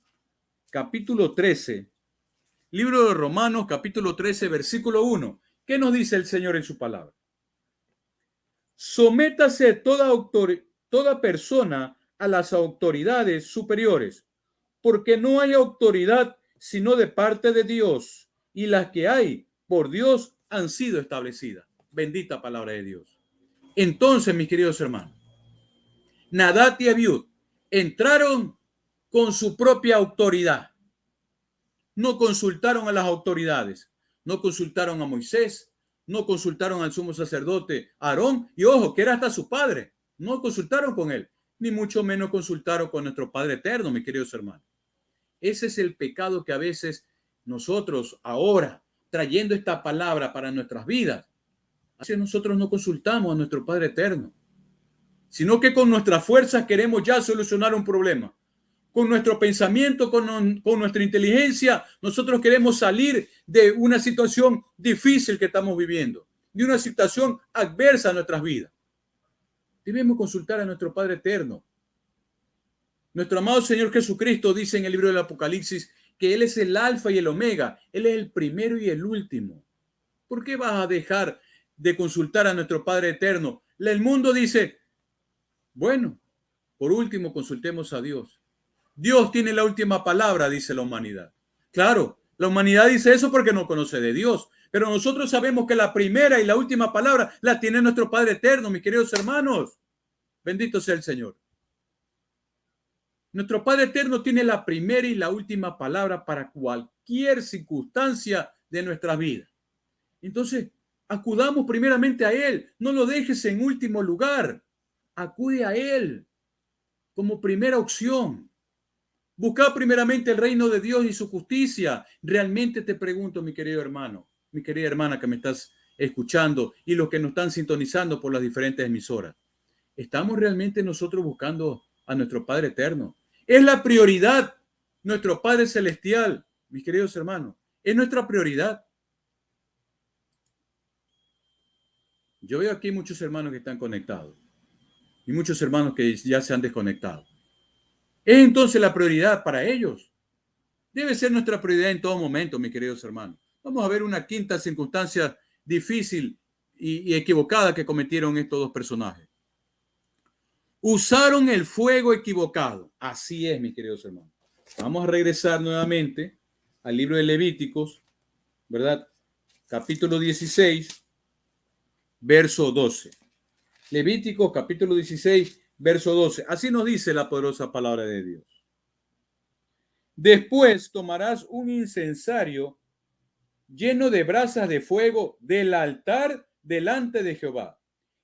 capítulo 13. Libro de Romanos, capítulo 13, versículo 1. ¿Qué nos dice el Señor en su palabra? Sométase toda persona a las autoridades superiores, porque no hay autoridad sino de parte de Dios, y las que hay por Dios han sido establecidas. Bendita palabra de Dios. Entonces, mis queridos hermanos, Nadab y Abiú entraron con su propia autoridad. No consultaron a las autoridades, no consultaron a Moisés, no consultaron al sumo sacerdote Aarón, y ojo, que era hasta su padre. No consultaron con él, ni mucho menos consultaron con nuestro Padre Eterno, mis queridos hermanos. Ese es el pecado que a veces nosotros ahora, trayendo esta palabra para nuestras vidas, a veces nosotros no consultamos a nuestro Padre Eterno, sino que con nuestras fuerzas queremos ya solucionar un problema. Con nuestro pensamiento, con nuestra inteligencia, nosotros queremos salir de una situación difícil que estamos viviendo, de una situación adversa a nuestras vidas. Debemos consultar a nuestro Padre Eterno. Nuestro amado Señor Jesucristo dice en el libro del Apocalipsis que Él es el alfa y el omega. Él es el primero y el último. ¿Por qué vas a dejar de consultar a nuestro Padre Eterno? El mundo dice, bueno, por último consultemos a Dios. Dios tiene la última palabra, dice la humanidad. Claro, la humanidad dice eso porque no conoce de Dios. Pero nosotros sabemos que la primera y la última palabra la tiene nuestro Padre Eterno, mis queridos hermanos. Bendito sea el Señor. Nuestro Padre Eterno tiene la primera y la última palabra para cualquier circunstancia de nuestra vida. Entonces, acudamos primeramente a Él. No lo dejes en último lugar. Acude a Él como primera opción. Buscad primeramente el reino de Dios y su justicia. Realmente te pregunto, mi querido hermano, mi querida hermana que me estás escuchando y los que nos están sintonizando por las diferentes emisoras. ¿Estamos realmente nosotros buscando a nuestro Padre eterno? Es la prioridad, nuestro Padre celestial, mis queridos hermanos. Es nuestra prioridad. Yo veo aquí muchos hermanos que están conectados y muchos hermanos que ya se han desconectado. Es entonces la prioridad para ellos. Debe ser nuestra prioridad en todo momento, mis queridos hermanos. Vamos a ver una quinta circunstancia difícil y equivocada que cometieron estos dos personajes. Usaron el fuego equivocado. Así es, mis queridos hermanos. Vamos a regresar nuevamente al libro de Levíticos, ¿verdad? Capítulo 16, verso 12. Levíticos, capítulo 16, verso 12. Así nos dice la poderosa palabra de Dios. Después tomarás un incensario lleno de brasas de fuego del altar delante de Jehová,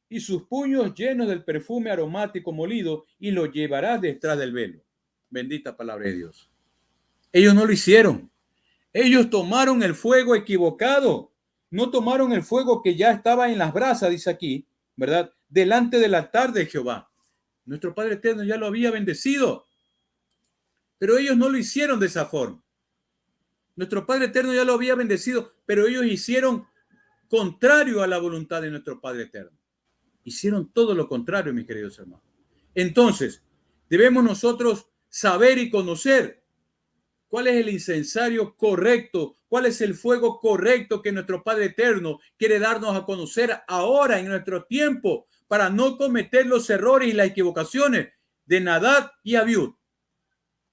y sus puños llenos del perfume aromático molido, y lo llevarás detrás del velo. Bendita palabra de Dios. Ellos no lo hicieron. Ellos tomaron el fuego equivocado. No tomaron el fuego que ya estaba en las brasas, dice aquí, ¿verdad? Delante del altar de Jehová. Nuestro Padre Eterno ya lo había bendecido. Pero ellos no lo hicieron de esa forma. Nuestro Padre Eterno ya lo había bendecido, pero ellos hicieron contrario a la voluntad de nuestro Padre Eterno. Hicieron todo lo contrario, mis queridos hermanos. Entonces, debemos nosotros saber y conocer cuál es el incensario correcto, cuál es el fuego correcto que nuestro Padre Eterno quiere darnos a conocer ahora en nuestro tiempo para no cometer los errores y las equivocaciones de Nadab y Abiud.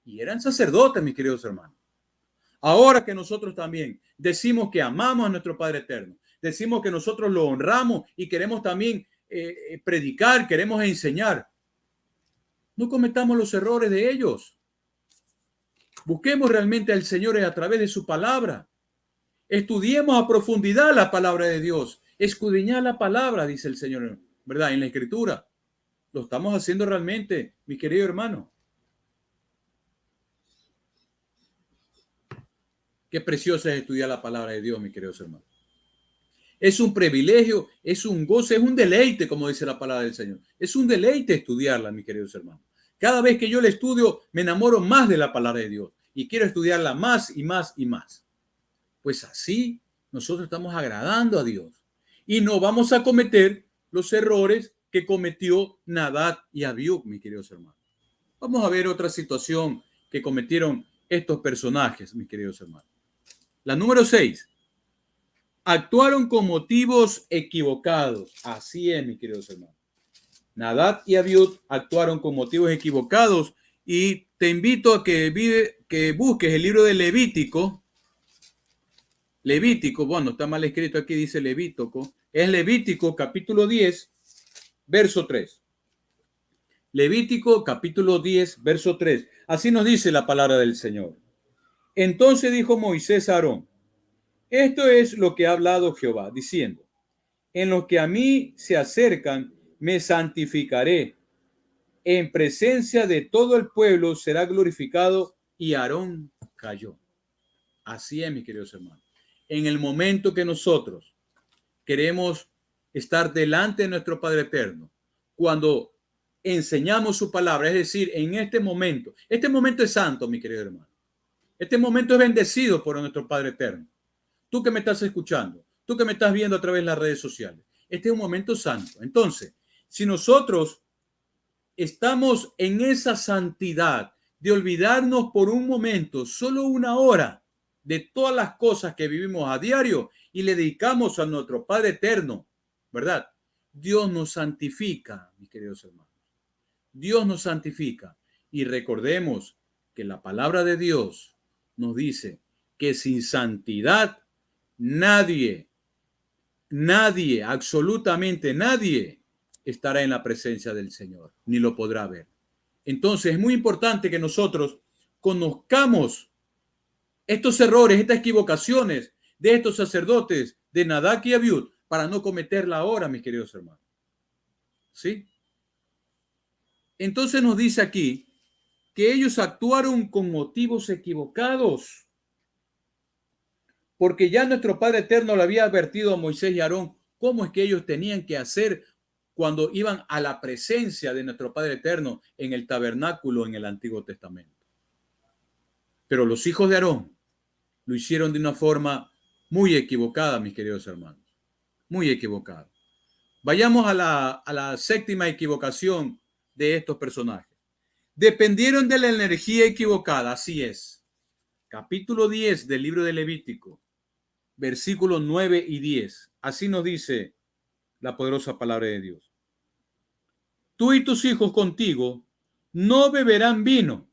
Y eran sacerdotes, mis queridos hermanos. Ahora que nosotros también decimos que amamos a nuestro Padre Eterno, decimos que nosotros lo honramos y queremos también predicar, queremos enseñar, no cometamos los errores de ellos. Busquemos realmente al Señor a través de su palabra. Estudiemos a profundidad la palabra de Dios. Escudriñar la palabra, dice el Señor, ¿verdad? En la Escritura. Lo estamos haciendo realmente, mi querido hermano. Qué precioso es estudiar la palabra de Dios, mis queridos hermanos. Es un privilegio, es un goce, es un deleite, como dice la palabra del Señor. Es un deleite estudiarla, mis queridos hermanos. Cada vez que yo la estudio, me enamoro más de la palabra de Dios y quiero estudiarla más y más y más. Pues así nosotros estamos agradando a Dios y no vamos a cometer los errores que cometió Nadab y Abiú, mis queridos hermanos. Vamos a ver otra situación que cometieron estos personajes, mis queridos hermanos. La número 6. Actuaron con motivos equivocados. Así es, mis queridos hermanos. Nadab y Abiud actuaron con motivos equivocados y te invito a que busques el libro de Levítico. Levítico, bueno, está mal escrito aquí, dice Levítico. Es Levítico capítulo 10, verso 3. Levítico capítulo 10, verso 3. Así nos dice la palabra del Señor. Entonces dijo Moisés a Aarón, esto es lo que ha hablado Jehová, diciendo, en los que a mí se acercan, me santificaré. En presencia de todo el pueblo será glorificado. Y Aarón cayó. Así es, mis queridos hermanos. En el momento que nosotros queremos estar delante de nuestro Padre Eterno, cuando enseñamos su palabra, es decir, en este momento es santo, mi querido hermano. Este momento es bendecido por nuestro Padre Eterno. Tú que me estás escuchando, tú que me estás viendo a través de las redes sociales, este es un momento santo. Entonces, si nosotros estamos en esa santidad de olvidarnos por un momento, solo una hora, de todas las cosas que vivimos a diario y le dedicamos a nuestro Padre Eterno, ¿verdad? Dios nos santifica, mis queridos hermanos. Dios nos santifica. Y recordemos que la palabra de Dios nos dice que sin santidad nadie, absolutamente nadie estará en la presencia del Señor, ni lo podrá ver. Entonces es muy importante que nosotros conozcamos estos errores, estas equivocaciones de estos sacerdotes de Nadab y Abiud para no cometerla ahora, mis queridos hermanos. ¿Sí? Entonces nos dice aquí que ellos actuaron con motivos equivocados, porque ya nuestro Padre Eterno le había advertido a Moisés y a Aarón cómo es que ellos tenían que hacer cuando iban a la presencia de nuestro Padre Eterno en el tabernáculo en el Antiguo Testamento. Pero los hijos de Aarón lo hicieron de una forma muy equivocada, mis queridos hermanos, muy equivocada. Vayamos a la séptima equivocación de estos personajes. Dependieron de la energía equivocada, así es. Capítulo 10 del libro de Levítico, versículos 9 y 10. Así nos dice la poderosa palabra de Dios. Tú y tus hijos contigo no beberán vino,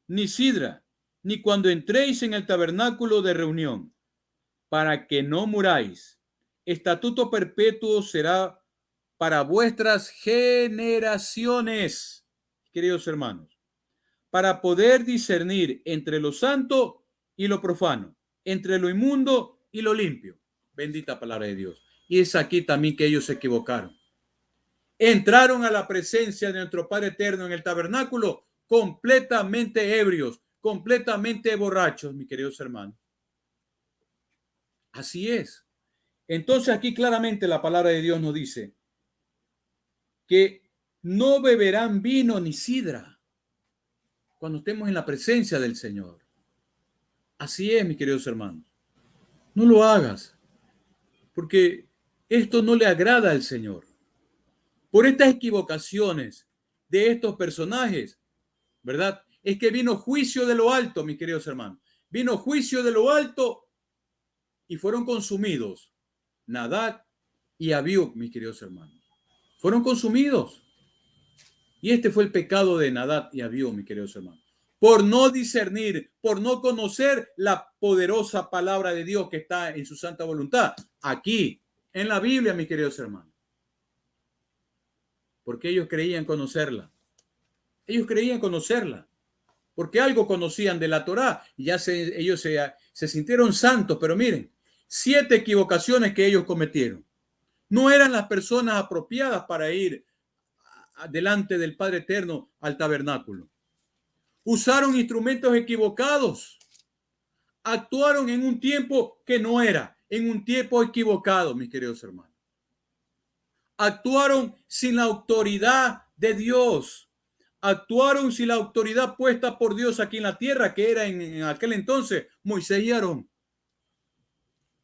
ni sidra, ni cuando entréis en el tabernáculo de reunión, para que no muráis. Estatuto perpetuo será para vuestras generaciones, queridos hermanos, para poder discernir entre lo santo y lo profano, entre lo inmundo y lo limpio. Bendita palabra de Dios. Y es aquí también que ellos se equivocaron. Entraron a la presencia de nuestro Padre Eterno en el tabernáculo completamente ebrios, completamente borrachos, mis queridos hermanos. Así es. Entonces aquí claramente la palabra de Dios nos dice que no beberán vino ni sidra cuando estemos en la presencia del Señor. Así es, mis queridos hermanos. No lo hagas, porque esto no le agrada al Señor. Por estas equivocaciones de estos personajes, ¿verdad? Es que vino juicio de lo alto, mis queridos hermanos. Vino juicio de lo alto y fueron consumidos Nadab y Abiú, mis queridos hermanos. Fueron consumidos. Y este fue el pecado de Nadab y Abiú, mis queridos hermanos. Por no discernir, por no conocer la poderosa palabra de Dios que está en su santa voluntad. Aquí, en la Biblia, mis queridos hermanos. Porque ellos creían conocerla. Ellos creían conocerla. Porque algo conocían de la Torá. Y ya ellos se sintieron santos. Pero miren, 7 equivocaciones que ellos cometieron. No eran las personas apropiadas para ir delante del Padre Eterno al tabernáculo. Usaron instrumentos equivocados. Actuaron en un tiempo que no era, en un tiempo equivocado, mis queridos hermanos. Actuaron sin la autoridad de Dios. Actuaron sin la autoridad puesta por Dios aquí en la tierra, que era en aquel entonces Moisés y Aarón.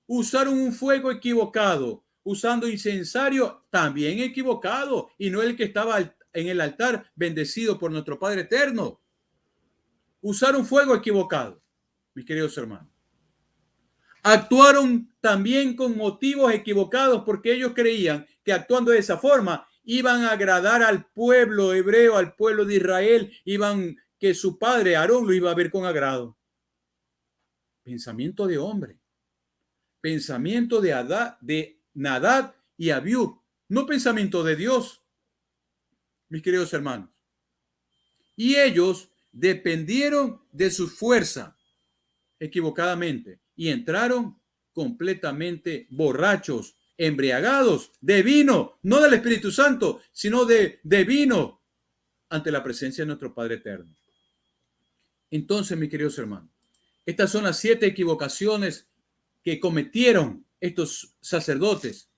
Usaron un fuego equivocado, usando incensario también equivocado, y no el que estaba en el altar bendecido por nuestro Padre Eterno. Usaron fuego equivocado, mis queridos hermanos. Actuaron también con motivos equivocados porque ellos creían que actuando de esa forma iban a agradar al pueblo hebreo, al pueblo de Israel, que su padre Aarón lo iba a ver con agrado. Pensamiento de hombre. Pensamiento de Nadab y Abiú, no pensamiento de Dios, mis queridos hermanos. Y ellos dependieron de su fuerza equivocadamente y entraron completamente borrachos, embriagados de vino, no del Espíritu Santo, sino de vino ante la presencia de nuestro Padre Eterno. Entonces, mis queridos hermanos, estas son las 7 equivocaciones que cometieron estos sacerdotes.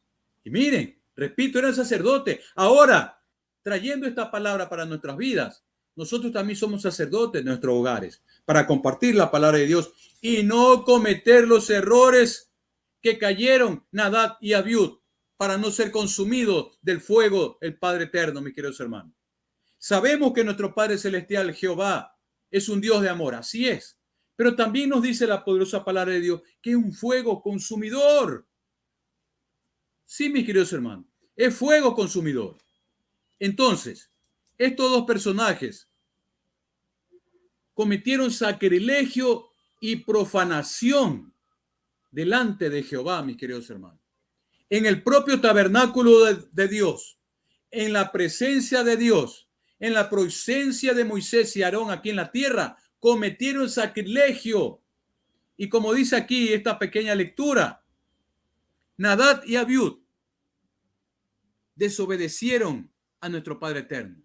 Y miren, repito, eran sacerdotes. Ahora, trayendo esta palabra para nuestras vidas, nosotros también somos sacerdotes en nuestros hogares para compartir la palabra de Dios y no cometer los errores que cayeron Nadab y Abiú para no ser consumidos del fuego el Padre Eterno, mis queridos hermanos. Sabemos que nuestro Padre Celestial, Jehová, es un Dios de amor, así es. Pero también nos dice la poderosa palabra de Dios que es un fuego consumidor. Sí, mis queridos hermanos, es fuego consumidor. Entonces, estos dos personajes cometieron sacrilegio y profanación delante de Jehová, mis queridos hermanos. En el propio tabernáculo de Dios, en la presencia de Dios, en la presencia de Moisés y Aarón aquí en la tierra, cometieron sacrilegio. Y como dice aquí esta pequeña lectura, Nadab y Abiú desobedecieron a nuestro Padre Eterno.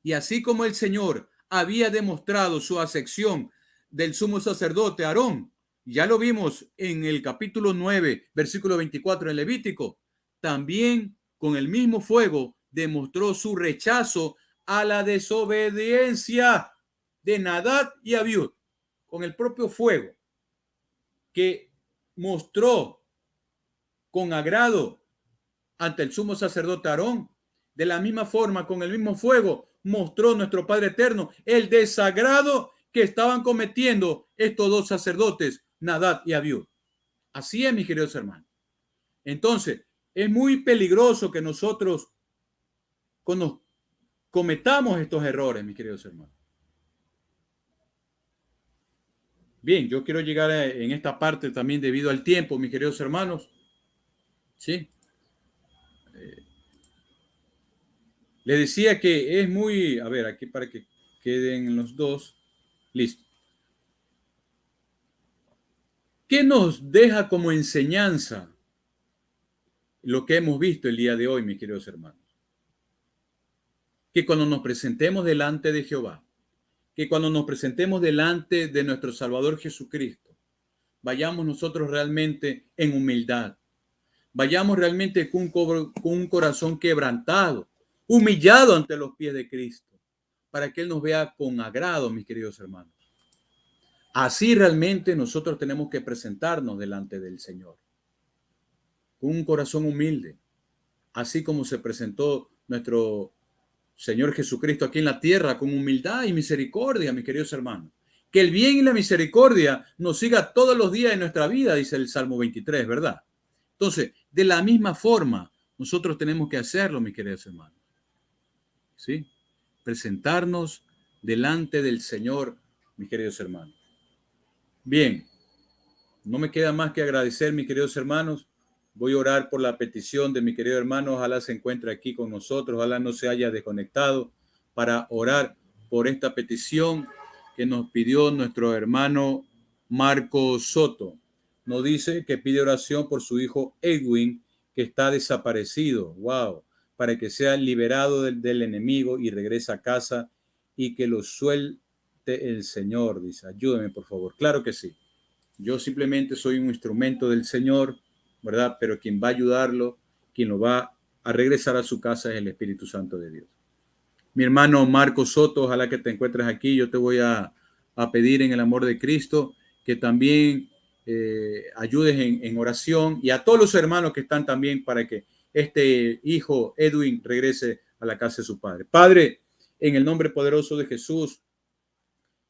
Y así como el Señor había demostrado su acepción del sumo sacerdote Aarón. Ya lo vimos en el capítulo 9, versículo 24 en Levítico. También con el mismo fuego demostró su rechazo a la desobediencia de Nadab y Abiud. Con el propio fuego que mostró con agrado ante el sumo sacerdote Aarón, de la misma forma, con el mismo fuego, mostró nuestro Padre Eterno el desagrado que estaban cometiendo estos dos sacerdotes, Nadab y Abiud. Así es, mis queridos hermanos. Entonces, es muy peligroso que nosotros cometamos estos errores, mis queridos hermanos. Bien, yo quiero llegar en esta parte también debido al tiempo, mis queridos hermanos. Sí. Le decía que es muy, a ver, aquí para que queden los dos. Listo. ¿Qué nos deja como enseñanza lo que hemos visto el día de hoy, mis queridos hermanos? Que cuando nos presentemos delante de Jehová, que cuando nos presentemos delante de nuestro Salvador Jesucristo, vayamos nosotros realmente en humildad, vayamos realmente con un corazón quebrantado, humillado ante los pies de Cristo, para que Él nos vea con agrado, mis queridos hermanos. Así realmente nosotros tenemos que presentarnos delante del Señor, con un corazón humilde, así como se presentó nuestro Señor Jesucristo aquí en la tierra, con humildad y misericordia, mis queridos hermanos. Que el bien y la misericordia nos siga todos los días de nuestra vida, dice el Salmo 23, ¿verdad? Entonces, de la misma forma, nosotros tenemos que hacerlo, mis queridos hermanos. ¿Sí? Presentarnos delante del Señor, mis queridos hermanos. Bien, no me queda más que agradecer, mis queridos hermanos. Voy a orar por la petición de mi querido hermano. Ojalá se encuentre aquí con nosotros. Ojalá no se haya desconectado para orar por esta petición que nos pidió nuestro hermano Marco Soto. Nos dice que pide oración por su hijo Edwin, que está desaparecido. Wow. Para que sea liberado del enemigo y regrese a casa y que lo suelte el Señor. Dice, ayúdeme por favor. Claro que sí. Yo simplemente soy un instrumento del Señor, ¿verdad? Pero quien va a ayudarlo, quien lo va a regresar a su casa es el Espíritu Santo de Dios. Mi hermano Marco Soto, ojalá que te encuentres aquí. Yo te voy a pedir en el amor de Cristo que también ayudes en oración y a todos los hermanos que están también para que este hijo Edwin regrese a la casa de su padre. Padre, en el nombre poderoso de Jesús,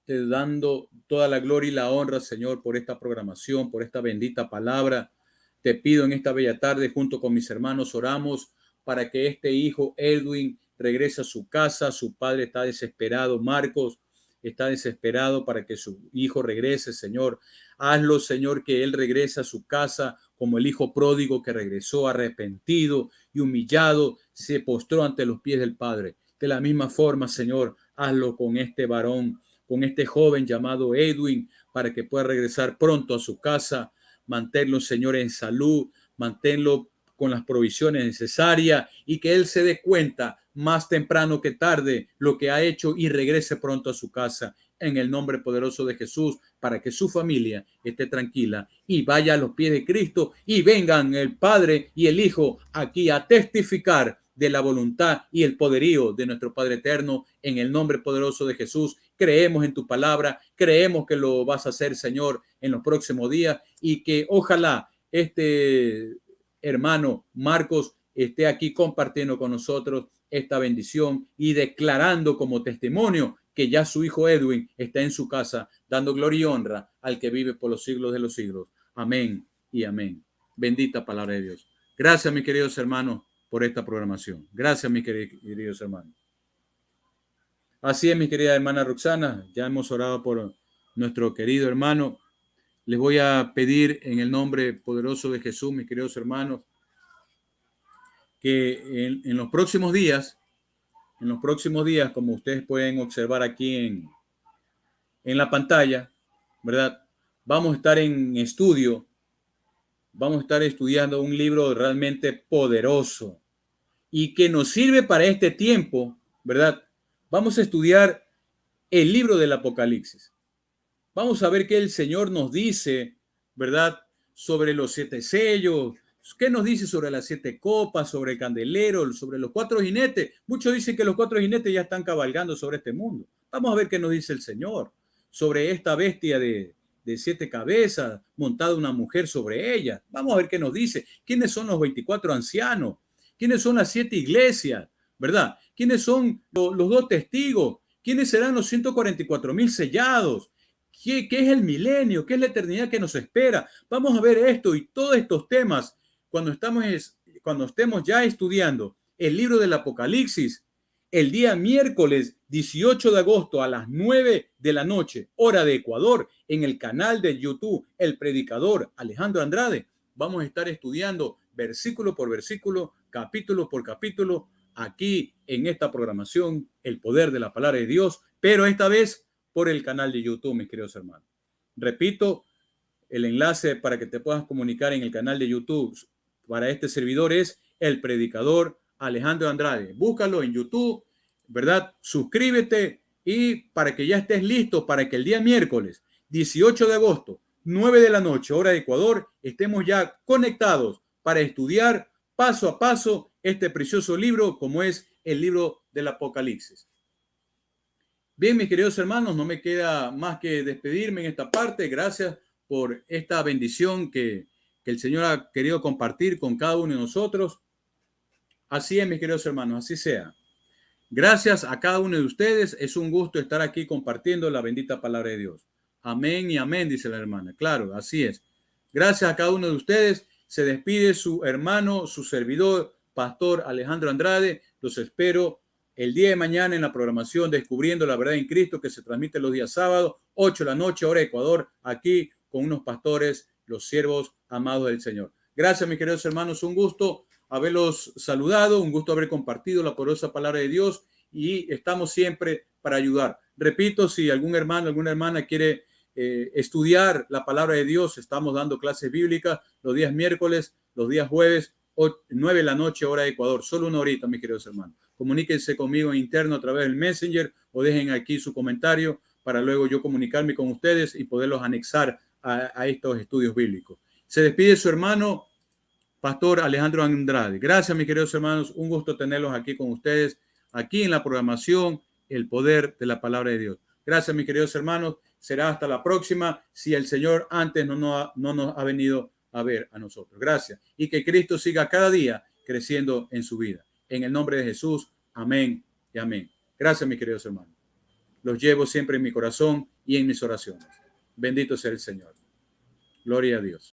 te dando toda la gloria y la honra, Señor, por esta programación, por esta bendita palabra. Te pido en esta bella tarde, junto con mis hermanos, oramos para que este hijo Edwin regrese a su casa. Su padre está desesperado, Marcos está desesperado para que su hijo regrese, Señor. Hazlo, Señor, que él regrese a su casa como el hijo pródigo que regresó arrepentido y humillado, se postró ante los pies del Padre. De la misma forma, Señor, hazlo con este varón, con este joven llamado Edwin, para que pueda regresar pronto a su casa. Manténlo, Señor, en salud, manténlo con las provisiones necesarias y que él se dé cuenta más temprano que tarde lo que ha hecho y regrese pronto a su casa en el nombre poderoso de Jesús, para que su familia esté tranquila y vaya a los pies de Cristo y vengan el Padre y el Hijo aquí a testificar de la voluntad y el poderío de nuestro Padre eterno en el nombre poderoso de Jesús. Creemos en tu palabra, creemos que lo vas a hacer, Señor, en los próximos días y que ojalá este hermano Marcos esté aquí compartiendo con nosotros esta bendición y declarando como testimonio que ya su hijo Edwin está en su casa, dando gloria y honra al que vive por los siglos de los siglos. Amén y amén. Bendita palabra de Dios. Gracias, mis queridos hermanos, por esta programación. Gracias, mis queridos hermanos. Así es, mi querida hermana Roxana, ya hemos orado por nuestro querido hermano. Les voy a pedir en el nombre poderoso de Jesús, mis queridos hermanos, que en los próximos días, como ustedes pueden observar aquí en la pantalla, ¿verdad? Vamos a estar en estudio, vamos a estar estudiando un libro realmente poderoso y que nos sirve para este tiempo, ¿verdad? Vamos a estudiar el libro del Apocalipsis. Vamos a ver qué el Señor nos dice, ¿verdad? Sobre los 7 sellos, qué nos dice sobre las 7 copas, sobre el candelero, sobre los 4 jinetes. Muchos dicen que los 4 jinetes ya están cabalgando sobre este mundo. Vamos a ver qué nos dice el Señor sobre esta bestia de 7 cabezas, montada una mujer sobre ella. Vamos a ver qué nos dice. ¿Quiénes son los 24 ancianos? ¿Quiénes son las 7 iglesias? ¿Verdad? ¿Quiénes son los 2 testigos? ¿Quiénes serán los 144,000 sellados? ¿Qué es el milenio? ¿Qué es la eternidad que nos espera? Vamos a ver esto y todos estos temas cuando estemos ya estudiando el libro del Apocalipsis el día miércoles 18 de agosto a las 9 de la noche, hora de Ecuador, en el canal de YouTube El Predicador Alejandro Andrade. Vamos a estar estudiando versículo por versículo, capítulo por capítulo, aquí en esta programación, El Poder de la Palabra de Dios, pero esta vez por el canal de YouTube, mis queridos hermanos. Repito, el enlace para que te puedas comunicar en el canal de YouTube para este servidor es El Predicador Alejandro Andrade. Búscalo en YouTube, ¿verdad? Suscríbete y para que ya estés listo para que el día miércoles 18 de agosto, 9 de la noche, hora de Ecuador, estemos ya conectados para estudiar paso a paso este precioso libro como es el libro del Apocalipsis. Bien, mis queridos hermanos, no me queda más que despedirme en esta parte. Gracias por esta bendición que el Señor ha querido compartir con cada uno de nosotros. Así es, mis queridos hermanos, así sea. Gracias a cada uno de ustedes. Es un gusto estar aquí compartiendo la bendita palabra de Dios. Amén y amén, dice la hermana. Claro, así es. Gracias a cada uno de ustedes. Se despide su hermano, su servidor, Pastor Alejandro Andrade. Los espero el día de mañana en la programación Descubriendo la Verdad en Cristo, que se transmite los días sábados, 8 de la noche, hora de Ecuador, aquí con unos pastores, los siervos amados del Señor. Gracias, mis queridos hermanos. Un gusto haberlos saludado, un gusto haber compartido la poderosa palabra de Dios y estamos siempre para ayudar. Repito, si algún hermano, alguna hermana quiere estudiar la palabra de Dios, estamos dando clases bíblicas los días miércoles, los días jueves, 9 de la noche, hora de Ecuador. Solo una horita, mis queridos hermanos. Comuníquense conmigo en interno a través del Messenger o dejen aquí su comentario para luego yo comunicarme con ustedes y poderlos anexar a estos estudios bíblicos. Se despide su hermano, Pastor Alejandro Andrade. Gracias, mis queridos hermanos. Un gusto tenerlos aquí con ustedes, aquí en la programación El Poder de la Palabra de Dios. Gracias, mis queridos hermanos. Será hasta la próxima si el Señor antes no nos ha venido a ver a nosotros. Gracias. Y que Cristo siga cada día creciendo en su vida. En el nombre de Jesús. Amén y amén. Gracias, mis queridos hermanos. Los llevo siempre en mi corazón y en mis oraciones. Bendito sea el Señor. Gloria a Dios.